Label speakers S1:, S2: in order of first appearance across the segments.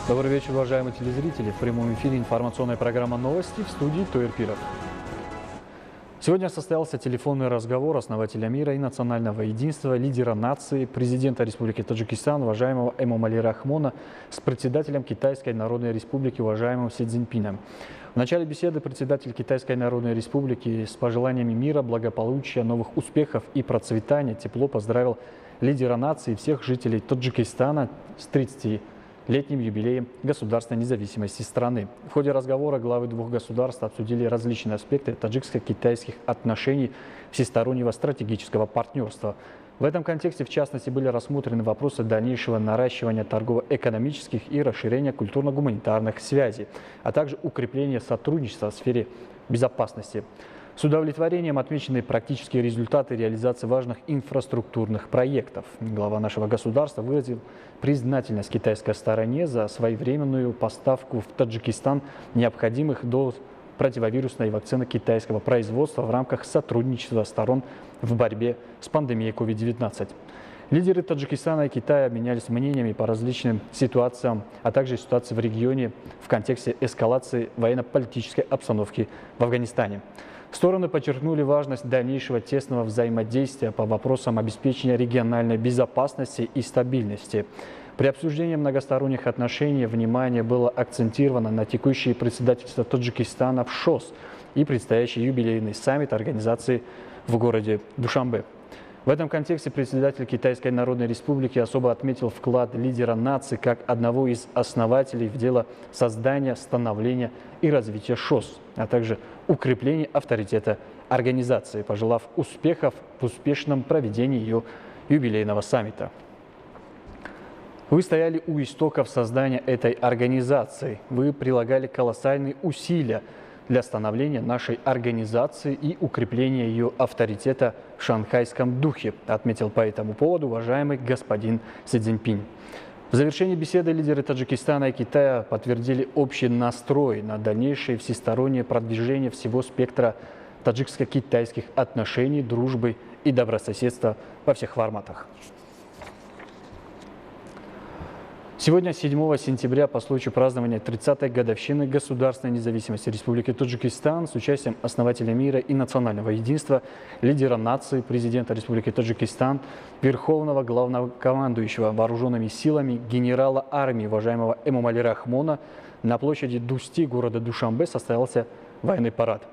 S1: Добрый вечер, уважаемые телезрители. В прямом эфире информационная программа «Новости», в студии Тойр Пиров. Сегодня состоялся телефонный разговор основателя мира и национального единства, лидера нации, президента Республики Таджикистан, уважаемого Эмомали Рахмона, с председателем Китайской Народной Республики, уважаемым Си Цзиньпином. В начале беседы председатель Китайской Народной Республики с пожеланиями мира, благополучия, новых успехов и процветания тепло поздравил лидера нации и всех жителей Таджикистана с 30-летним юбилеем государственной независимости страны. В ходе разговора главы двух государств обсудили различные аспекты таджикско-китайских отношений всестороннего стратегического партнерства. В этом контексте, в частности, были рассмотрены вопросы дальнейшего наращивания торгово-экономических и расширения культурно-гуманитарных связей, а также укрепления сотрудничества в сфере безопасности. С удовлетворением отмечены практические результаты реализации важных инфраструктурных проектов. Глава нашего государства выразил признательность китайской стороне за своевременную поставку в Таджикистан необходимых доз противовирусной вакцины китайского производства в рамках сотрудничества сторон в борьбе с пандемией COVID-19. Лидеры Таджикистана и Китая обменялись мнениями по различным ситуациям, а также ситуации в регионе в контексте эскалации военно-политической обстановки в Афганистане. Стороны подчеркнули важность дальнейшего тесного взаимодействия по вопросам обеспечения региональной безопасности и стабильности. При обсуждении многосторонних отношений внимание было акцентировано на текущее председательство Таджикистана в ШОС и предстоящий юбилейный саммит организации в городе Душанбе. В этом контексте председатель Китайской Народной Республики особо отметил вклад лидера нации как одного из основателей в дело создания, становления и развития ШОС, а также укрепления авторитета организации, пожелав успехов в успешном проведении ее юбилейного саммита. Вы стояли у истоков создания этой организации. Вы прилагали колоссальные усилия для становления нашей организации и укрепления ее авторитета в шанхайском духе, отметил по этому поводу уважаемый господин Си Цзиньпин. В завершении беседы лидеры Таджикистана и Китая подтвердили общий настрой на дальнейшее всестороннее продвижение всего спектра таджикско-китайских отношений, дружбы и добрососедства во всех форматах. Сегодня, 7 сентября, по случаю празднования 30-й годовщины государственной независимости Республики Таджикистан с участием основателя мира и национального единства, лидера нации, президента Республики Таджикистан, верховного главнокомандующего вооруженными силами, генерала армии, уважаемого Эмомали Рахмона, на площади Дусти города Душанбе состоялся военный парад.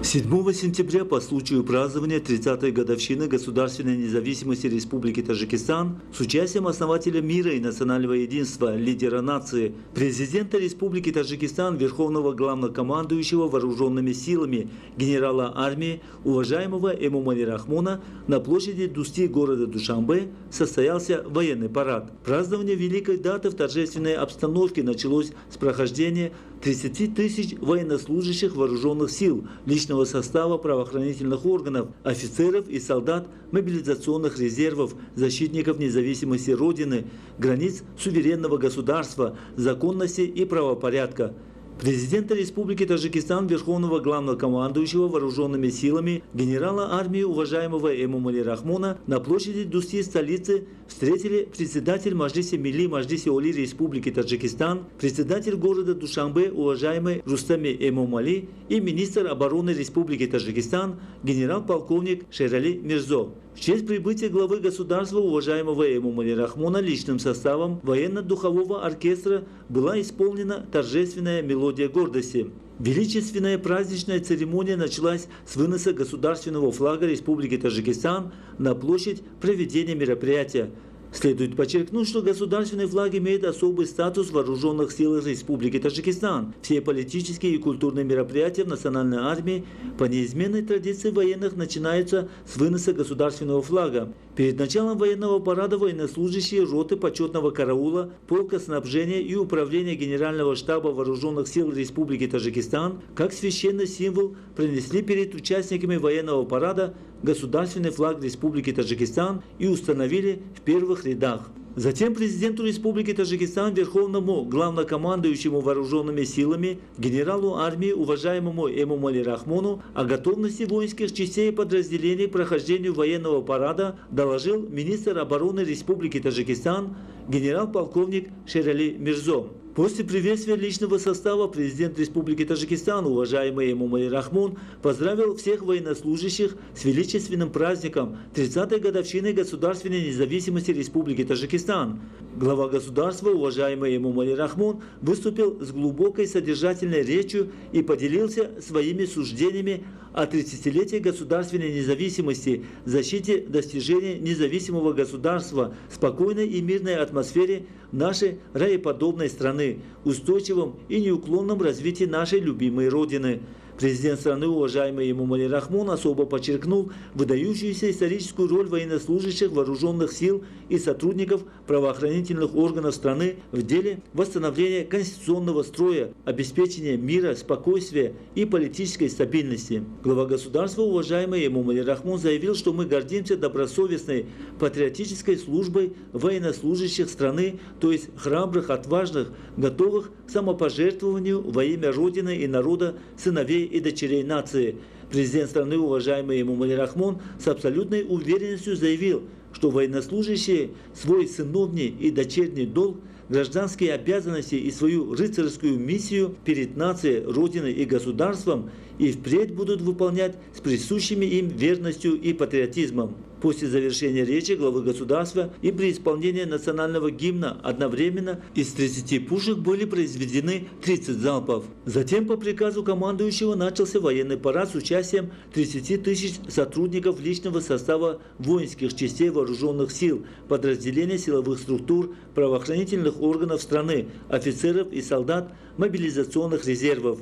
S2: 7 сентября по случаю празднования 30-й годовщины государственной независимости Республики Таджикистан с участием основателя мира и национального единства, лидера нации, президента Республики Таджикистан, верховного главнокомандующего вооруженными силами, генерала армии, уважаемого Эмомали Рахмона, на площади Дусти города Душанбе состоялся военный парад. Празднование великой даты в торжественной обстановке началось с прохождения 30 тысяч военнослужащих вооруженных сил, личного состава правоохранительных органов, офицеров и солдат мобилизационных резервов, защитников независимости Родины, границ суверенного государства, законности и правопорядка. Президента Республики Таджикистан, верховного главнокомандующего вооруженными силами, генерала армии, уважаемого Эмомали Рахмона, на площади Дусти столицы встретили председатель Маджлиси Милли Маджлиси Оли Республики Таджикистан, председатель города Душанбе, уважаемый Рустами Эмомали, и министр обороны Республики Таджикистан, генерал-полковник Шерали Мирзо. В честь прибытия главы государства, уважаемого Эмомали Рахмона, личным составом военно-духового оркестра была исполнена торжественная мелодия гордости. Величественная праздничная церемония началась с выноса государственного флага Республики Таджикистан на площадь проведения мероприятия. Следует подчеркнуть, что государственный флаг имеет особый статус в вооруженных силах Республики Таджикистан. Все политические и культурные мероприятия в национальной армии по неизменной традиции военных начинаются с выноса государственного флага. Перед началом военного парада военнослужащие роты почетного караула, полка снабжения и управления Генерального штаба вооруженных сил Республики Таджикистан как священный символ принесли перед участниками военного парада государственный флаг Республики Таджикистан и установили в первых рядах. Затем президенту Республики Таджикистан, верховному главнокомандующему вооруженными силами, генералу армии уважаемому Эмомали Рахмону о готовности воинских частей и подразделений к прохождению военного парада доложил министр обороны Республики Таджикистан генерал-полковник Шерали Мирзо. После приветствия личного состава президент Республики Таджикистан, уважаемый Эмомали Рахмон, поздравил всех военнослужащих с величественным праздником 30-й годовщины государственной независимости Республики Таджикистан. Глава государства, уважаемый Эмомали Рахмон, выступил с глубокой содержательной речью и поделился своими суждениями о 30-летии государственной независимости, защите достижения независимого государства, спокойной и мирной атмосфере нашей раеподобной страны, устойчивом и неуклонном развитии нашей любимой Родины. Президент страны, уважаемый Эмомали Рахмон, особо подчеркнул выдающуюся историческую роль военнослужащих вооруженных сил и сотрудников правоохранительных органов страны в деле восстановления конституционного строя, обеспечения мира, спокойствия и политической стабильности. Глава государства, уважаемый Эмомали Рахмон, заявил, что мы гордимся добросовестной патриотической службой военнослужащих страны, то есть храбрых, отважных, готовых к самопожертвованию во имя Родины и народа, сыновей и дочерей нации. Президент страны, уважаемый Эмомали Рахмон, с абсолютной уверенностью заявил, что военнослужащие свой сыновний и дочерний долг, гражданские обязанности и свою рыцарскую миссию перед нацией, Родиной и государством и впредь будут выполнять с присущими им верностью и патриотизмом. После завершения речи главы государства и при исполнении национального гимна одновременно из 30 пушек были произведены 30 залпов. Затем по приказу командующего начался военный парад с участием 30 тысяч сотрудников личного состава воинских частей вооруженных сил, подразделений силовых структур, правоохранительных органов страны, офицеров и солдат мобилизационных резервов.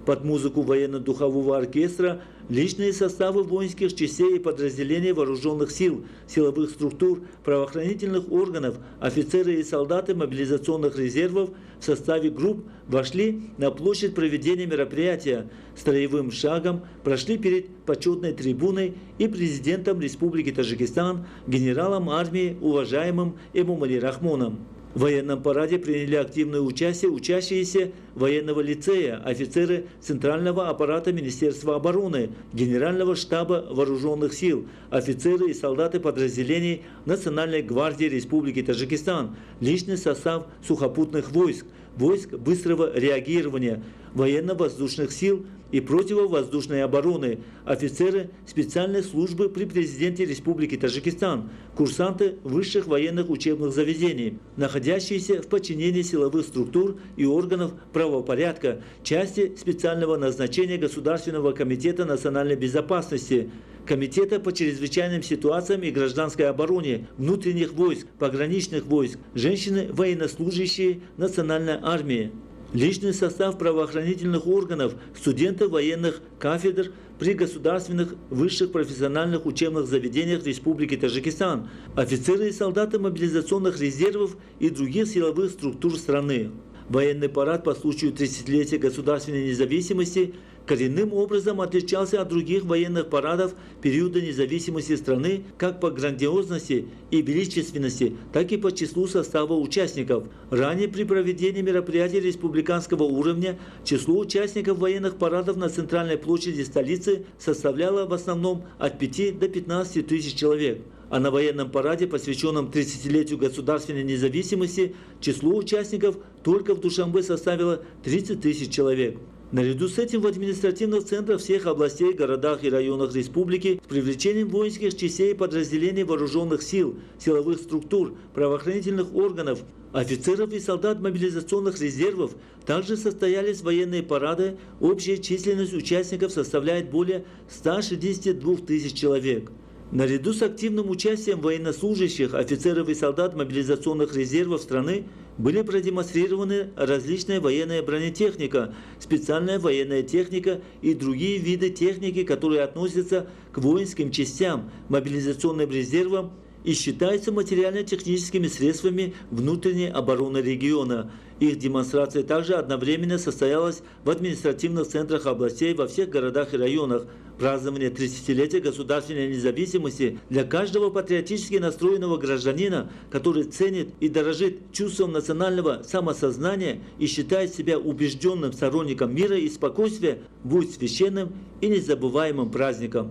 S2: Под музыку военно-духового оркестра личные составы воинских частей и подразделений вооруженных сил, силовых структур, правоохранительных органов, офицеры и солдаты мобилизационных резервов в составе групп вошли на площадь проведения мероприятия, строевым шагом прошли перед почетной трибуной и президентом Республики Таджикистан, генералом армии, уважаемым Эмомали Рахмоном. В военном параде приняли активное участие учащиеся военного лицея, офицеры Центрального аппарата Министерства обороны, Генерального штаба вооруженных сил, офицеры и солдаты подразделений Национальной гвардии Республики Таджикистан, личный состав сухопутных войск, войск быстрого реагирования, военно-воздушных сил и противовоздушной обороны, офицеры специальной службы при президенте Республики Таджикистан, курсанты высших военных учебных заведений, находящиеся в подчинении силовых структур и органов правопорядка, части специального назначения Государственного комитета национальной безопасности, Комитета по чрезвычайным ситуациям и гражданской обороне, внутренних войск, пограничных войск, женщины военнослужащие Национальной армии. Личный состав правоохранительных органов, студенты военных кафедр при государственных высших профессиональных учебных заведениях Республики Таджикистан, офицеры и солдаты мобилизационных резервов и других силовых структур страны. Военный парад по случаю 30-летия государственной независимости коренным образом отличался от других военных парадов периода независимости страны как по грандиозности и величественности, так и по числу состава участников. Ранее при проведении мероприятий республиканского уровня число участников военных парадов на центральной площади столицы составляло в основном от 5 до 15 тысяч человек. А на военном параде, посвященном 30-летию государственной независимости, число участников только в Душанбе составило 30 тысяч человек. Наряду с этим в административных центрах всех областей, городах и районах республики с привлечением воинских частей и подразделений вооруженных сил, силовых структур, правоохранительных органов, офицеров и солдат мобилизационных резервов также состоялись военные парады. Общая численность участников составляет более 162 тысяч человек. Наряду с активным участием военнослужащих, офицеров и солдат мобилизационных резервов страны были продемонстрированы различная военная бронетехника, специальная военная техника и другие виды техники, которые относятся к воинским частям, мобилизационным резервам и считаются материально-техническими средствами внутренней обороны региона. Их демонстрация также одновременно состоялась в административных центрах областей во всех городах и районах. Празднование 30-летия государственной независимости для каждого патриотически настроенного гражданина, который ценит и дорожит чувством национального самосознания и считает себя убежденным сторонником мира и спокойствия, будет священным и незабываемым праздником.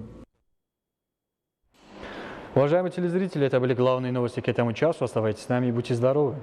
S1: Уважаемые телезрители, это были главные новости к этому часу. Оставайтесь с нами и будьте здоровы.